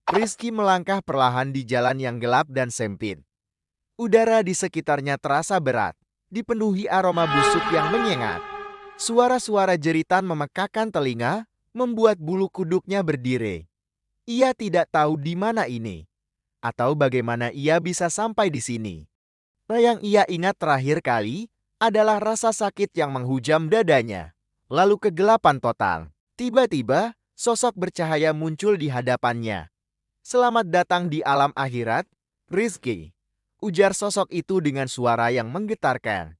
Rizky melangkah perlahan di jalan yang gelap dan sempit. Udara di sekitarnya terasa berat, dipenuhi aroma busuk yang menyengat. Suara-suara jeritan memekakan telinga, membuat bulu kuduknya berdiri. Ia tidak tahu di mana ini, atau bagaimana ia bisa sampai di sini. Yang ia ingat terakhir kali adalah rasa sakit yang menghujam dadanya. Lalu kegelapan total. Tiba-tiba, sosok bercahaya muncul di hadapannya. "Selamat datang di alam akhirat, Rizky," ujar sosok itu dengan suara yang menggetarkan.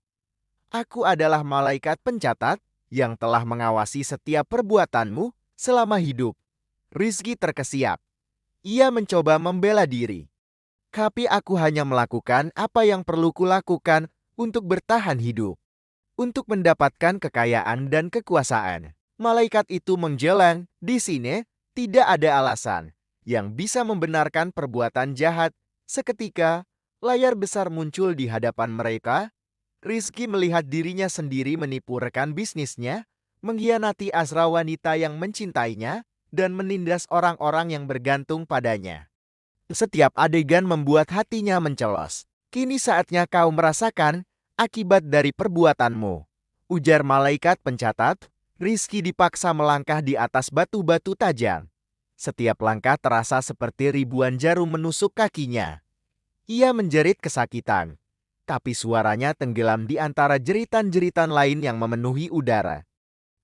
"Aku adalah malaikat pencatat yang telah mengawasi setiap perbuatanmu selama hidup." Rizky terkesiap. Ia mencoba membela diri. "Tapi aku hanya melakukan apa yang perlu kulakukan untuk bertahan hidup. Untuk mendapatkan kekayaan dan kekuasaan." Malaikat itu menjeleng, "Di sini tidak ada alasan yang bisa membenarkan perbuatan jahat." Seketika, layar besar muncul di hadapan mereka. Rizky melihat dirinya sendiri menipu rekan bisnisnya, mengkhianati asra wanita yang mencintainya, dan menindas orang-orang yang bergantung padanya. Setiap adegan membuat hatinya mencelos. "Kini saatnya kau merasakan akibat dari perbuatanmu," ujar malaikat pencatat. Rizky dipaksa melangkah di atas batu-batu tajam. Setiap langkah terasa seperti ribuan jarum menusuk kakinya. Ia menjerit kesakitan, tapi suaranya tenggelam di antara jeritan-jeritan lain yang memenuhi udara.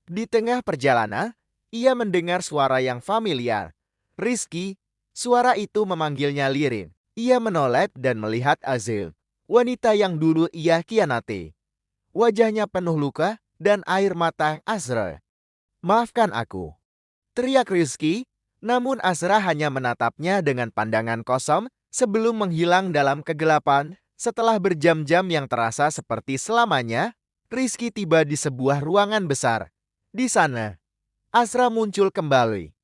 Di tengah perjalanan, ia mendengar suara yang familiar. "Rizky," suara itu memanggilnya lirih. Ia menoleh dan melihat Azil, wanita yang dulu ia khianati. Wajahnya penuh luka dan air mata. "Azra, maafkan aku," teriak Rizky, namun Azra hanya menatapnya dengan pandangan kosong sebelum menghilang dalam kegelapan. Setelah berjam-jam yang terasa seperti selamanya, Rizky tiba di sebuah ruangan besar. Di sana, Azra muncul kembali.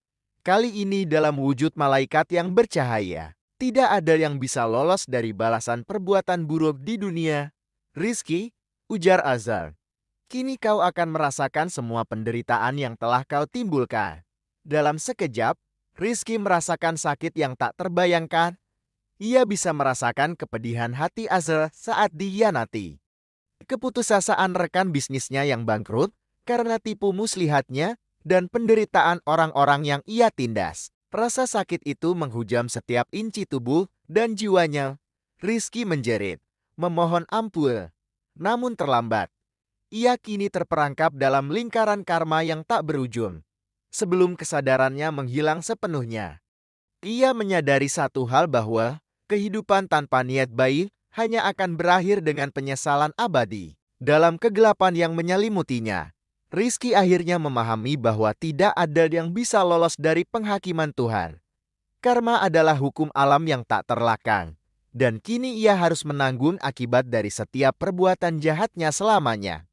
Kali ini dalam wujud malaikat yang bercahaya. "Tidak ada yang bisa lolos dari balasan perbuatan buruk di dunia, Rizky," ujar Azra. "Kini kau akan merasakan semua penderitaan yang telah kau timbulkan." Dalam sekejap, Rizky merasakan sakit yang tak terbayangkan. Ia bisa merasakan kepedihan hati Azra saat dikhianati. Keputusasaan rekan bisnisnya yang bangkrut karena tipu muslihatnya, dan penderitaan orang-orang yang ia tindas. Rasa sakit itu menghujam setiap inci tubuh dan jiwanya. Rizky menjerit, memohon ampun. Namun terlambat. Ia kini terperangkap dalam lingkaran karma yang tak berujung. Sebelum kesadarannya menghilang sepenuhnya, ia menyadari satu hal, bahwa kehidupan tanpa niat baik hanya akan berakhir dengan penyesalan abadi. Dalam kegelapan yang menyelimutinya, Rizky akhirnya memahami bahwa tidak ada yang bisa lolos dari penghakiman Tuhan. Karma adalah hukum alam yang tak terelakkan, dan kini ia harus menanggung akibat dari setiap perbuatan jahatnya selamanya.